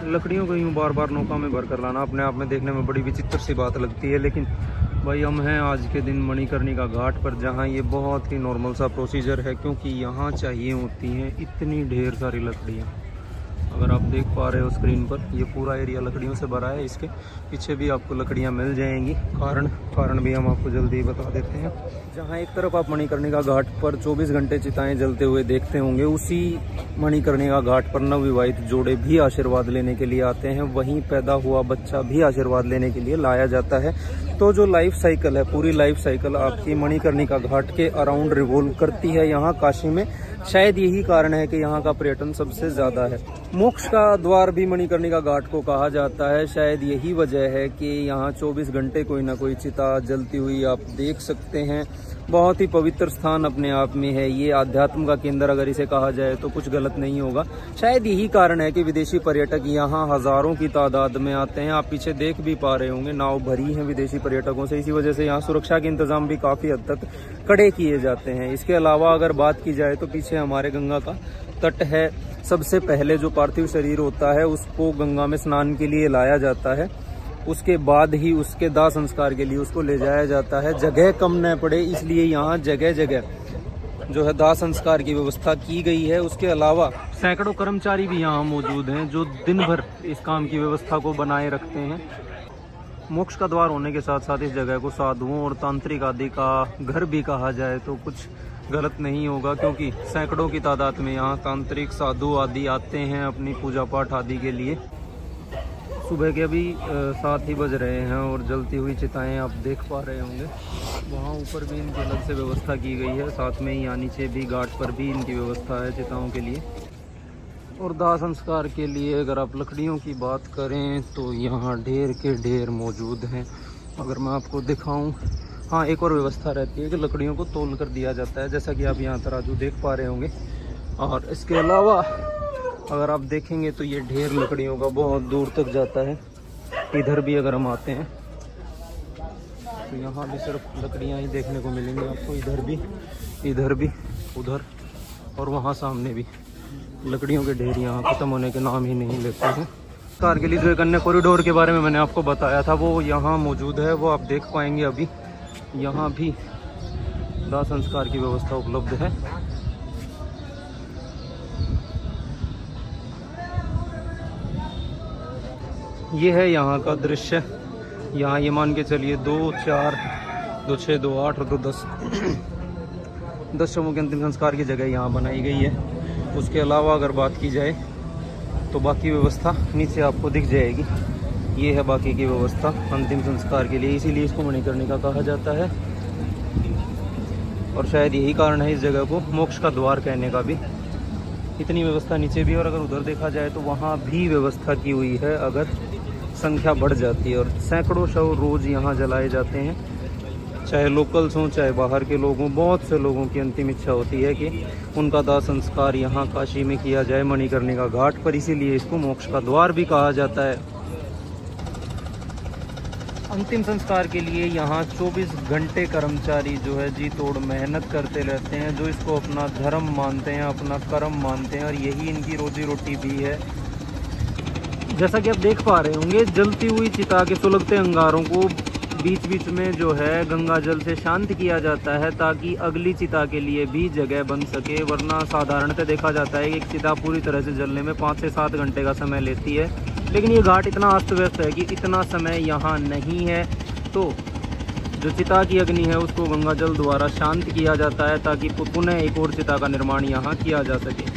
लकड़ियों को यूँ बार बार नौका में भर कर लाना अपने आप में देखने में बड़ी विचित्र सी बात लगती है, लेकिन भाई हम हैं आज के दिन मणिकर्णिका घाट पर, जहाँ ये बहुत ही नॉर्मल सा प्रोसीजर है, क्योंकि यहाँ चाहिए होती हैं इतनी ढेर सारी लकड़ियाँ। अगर आप देख पा रहे हो स्क्रीन पर, ये पूरा एरिया लकड़ियों से भरा है। इसके पीछे भी आपको लकड़ियाँ मिल जाएंगी। कारण भी हम आपको जल्दी ही बता देते हैं। जहाँ एक तरफ आप मणिकर्णिका घाट पर 24 घंटे चिताएं जलते हुए देखते होंगे, उसी मणिकर्णिका घाट पर नवविवाहित जोड़े भी आशीर्वाद लेने के लिए आते हैं। वहीं पैदा हुआ बच्चा भी आशीर्वाद लेने के लिए लाया जाता है। तो जो लाइफ साइकिल है, पूरी लाइफ साइकिल आपकी मणिकर्णिका घाट के अराउंड रिवॉल्व करती है यहाँ काशी में। शायद यही कारण है कि यहाँ का पर्यटन सबसे ज्यादा है। मोक्ष का द्वार भी मणिकर्णिका घाट को कहा जाता है। शायद यही वजह है कि यहाँ 24 घंटे कोई ना कोई चिता जलती हुई आप देख सकते हैं। बहुत ही पवित्र स्थान अपने आप में है ये, आध्यात्म का केंद्र अगर इसे कहा जाए तो कुछ गलत नहीं होगा। शायद यही कारण है कि विदेशी पर्यटक यहाँ हजारों की तादाद में आते हैं। आप पीछे देख भी पा रहे होंगे, नाव भरी है विदेशी पर्यटकों से। इसी वजह से यहाँ सुरक्षा के इंतजाम भी काफी हद तक कड़े किए जाते हैं। इसके अलावा अगर बात की जाए तो पीछे हमारे गंगा का तट है। सबसे पहले जो पार्थिव शरीर होता है उसको गंगा में स्नान के लिए लाया जाता है, उसके बाद ही उसके दाह संस्कार के लिए उसको ले जाया जाता है। जगह कम न पड़े इसलिए यहाँ जगह जगह जो है दाह संस्कार की व्यवस्था की गई है। उसके अलावा सैकड़ों कर्मचारी भी यहाँ मौजूद हैं जो दिन भर इस काम की व्यवस्था को बनाए रखते हैं। मोक्ष का द्वार होने के साथ साथ इस जगह को साधुओं और तांत्रिक आदि का घर भी कहा जाए तो कुछ गलत नहीं होगा, क्योंकि सैकड़ों की तादाद में यहाँ तांत्रिक साधु आदि आते हैं अपनी पूजा पाठ आदि के लिए। सुबह के अभी 7 ही बज रहे हैं और जलती हुई चिताएं आप देख पा रहे होंगे। वहाँ ऊपर भी इनकी अलग से व्यवस्था की गई है, साथ में यहाँ नीचे भी घाट पर भी इनकी व्यवस्था है चिताओं के लिए। और दाह संस्कार के लिए अगर आप लकड़ियों की बात करें तो यहाँ ढेर के ढेर मौजूद हैं। अगर मैं आपको दिखाऊं, हाँ एक और व्यवस्था रहती है कि लकड़ियों को तोल कर दिया जाता है, जैसा कि आप यहाँ तराजू देख पा रहे होंगे। और इसके अलावा अगर आप देखेंगे तो ये ढेर लकड़ियों का बहुत दूर तक जाता है। इधर भी अगर हम आते हैं तो यहाँ भी सिर्फ लकड़ियाँ ही देखने को मिलेंगी आपको। इधर भी, उधर और वहाँ सामने भी लकड़ियों के ढेर यहाँ खत्म होने के नाम ही नहीं लेते हैं। कार के लिए जो एक अन्य कॉरिडोर के बारे में मैंने आपको बताया था वो यहाँ मौजूद है, वो आप देख पाएंगे। अभी यहाँ भी दाह संस्कार की व्यवस्था उपलब्ध है। ये है यहाँ का दृश्य। यहाँ ये मान के चलिए 2, 4, 2, 6, 2, 8 और 2, 10 शवों के अंतिम संस्कार की जगह यहाँ बनाई गई है। उसके अलावा अगर बात की जाए तो बाकी व्यवस्था नीचे आपको दिख जाएगी। ये है बाकी की व्यवस्था अंतिम संस्कार के लिए, इसीलिए इसको मणिकर्णिका कहा जाता है। और शायद यही कारण है इस जगह को मोक्ष का द्वार कहने का भी। इतनी व्यवस्था नीचे भी, और अगर उधर देखा जाए तो वहाँ भी व्यवस्था की हुई है अगर संख्या बढ़ जाती है। और सैकड़ों शव रोज यहाँ जलाए जाते हैं, चाहे लोकल्स हों चाहे बाहर के लोग हों। बहुत से लोगों की अंतिम इच्छा होती है कि उनका दाह संस्कार यहाँ काशी में किया जाए मणिकर्णिका घाट पर, इसीलिए इसको मोक्ष का द्वार भी कहा जाता है। अंतिम संस्कार के लिए यहाँ 24 घंटे कर्मचारी जो है जी तोड़ मेहनत करते रहते हैं, जो इसको अपना धर्म मानते हैं, अपना कर्म मानते हैं, और यही इनकी रोजी रोटी भी है। जैसा कि आप देख पा रहे होंगे, जलती हुई चिता के सुलगते अंगारों को बीच बीच में जो है गंगा जल से शांत किया जाता है ताकि अगली चिता के लिए भी जगह बन सके। वरना साधारणतः देखा जाता है कि एक चिता पूरी तरह से जलने में 5 से 7 घंटे का समय लेती है, लेकिन ये घाट इतना अस्त व्यस्त है कि इतना समय यहाँ नहीं है। तो जो चिता की अग्नि है उसको गंगा जल द्वारा शांत किया जाता है ताकि पुनः एक और चिता का निर्माण यहाँ किया जा सके।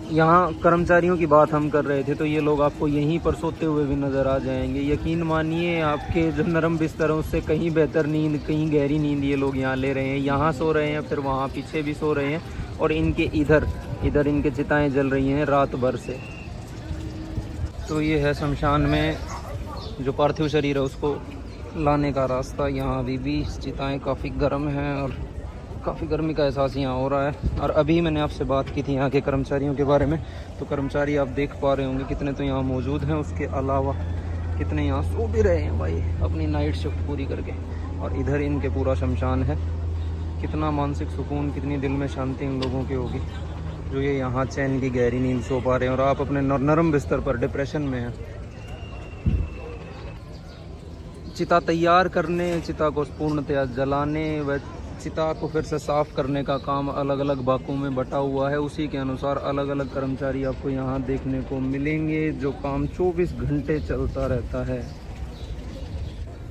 यहाँ कर्मचारियों की बात हम कर रहे थे तो ये लोग आपको यहीं पर सोते हुए भी नज़र आ जाएंगे। यकीन मानिए, आपके जो नरम बिस्तरों से कहीं बेहतर नींद, कहीं गहरी नींद ये लोग यहाँ ले रहे हैं। यहाँ सो रहे हैं, फिर वहाँ पीछे भी सो रहे हैं, और इनके इधर इनके चिताएं जल रही हैं रात भर से। तो ये है शमशान में जो पार्थिव शरीर है उसको लाने का रास्ता। यहाँ अभी भी चिताएँ काफ़ी गर्म हैं और काफ़ी गर्मी का एहसास यहाँ हो रहा है। और अभी मैंने आपसे बात की थी यहाँ के कर्मचारियों के बारे में, तो कर्मचारी आप देख पा रहे होंगे कितने तो यहाँ मौजूद हैं। उसके अलावा कितने यहाँ सो भी रहे हैं भाई अपनी नाइट शिफ्ट पूरी करके। और इधर इनके पूरा शमशान है। कितना मानसिक सुकून, कितनी दिल में शांति इन लोगों की होगी। जो ये यहाँ चैन की गहरी नींद सो पा रहे हैं और आप अपने नरम बिस्तर पर डिप्रेशन में हैं। चिता तैयार करने, चिता को पूर्णतया जलाने व चिता को फिर से साफ करने का काम अलग अलग बाकों में बटा हुआ है। उसी के अनुसार अलग अलग कर्मचारी आपको यहाँ देखने को मिलेंगे, जो काम 24 घंटे चलता रहता है।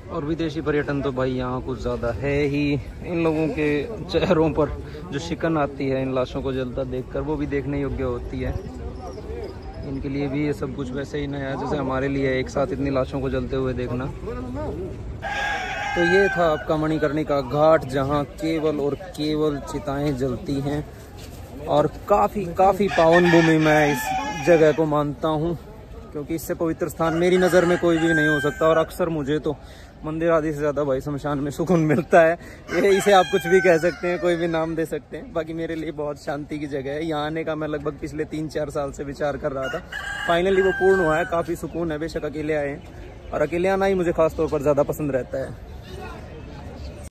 और विदेशी पर्यटन तो भाई यहाँ कुछ ज़्यादा है ही। इन लोगों के चेहरों पर जो शिकन आती है इन लाशों को जलता देखकर, वो भी देखने योग्य होती है। इनके लिए भी ये सब कुछ वैसे ही नया है जैसे हमारे लिए एक साथ इतनी लाशों को जलते हुए देखना। तो ये था आपका मणिकर्णिका घाट, जहाँ केवल और केवल चिताएं जलती हैं। और काफ़ी पावन भूमि मैं इस जगह को मानता हूँ, क्योंकि इससे पवित्र स्थान मेरी नज़र में कोई भी नहीं हो सकता। और अक्सर मुझे तो मंदिर आदि से ज़्यादा भाई शमशान में सुकून मिलता है। ये इसे आप कुछ भी कह सकते हैं, कोई भी नाम दे सकते हैं। बाकी मेरे लिए बहुत शांति की जगह है। यहाँ आने का मैं लगभग पिछले 3-4 साल से विचार कर रहा था, फाइनली वो पूर्ण हुआ है। काफ़ी सुकून है। बेशक अकेले आए हैं और अकेले आना ही मुझे खास तौर पर ज़्यादा पसंद रहता है।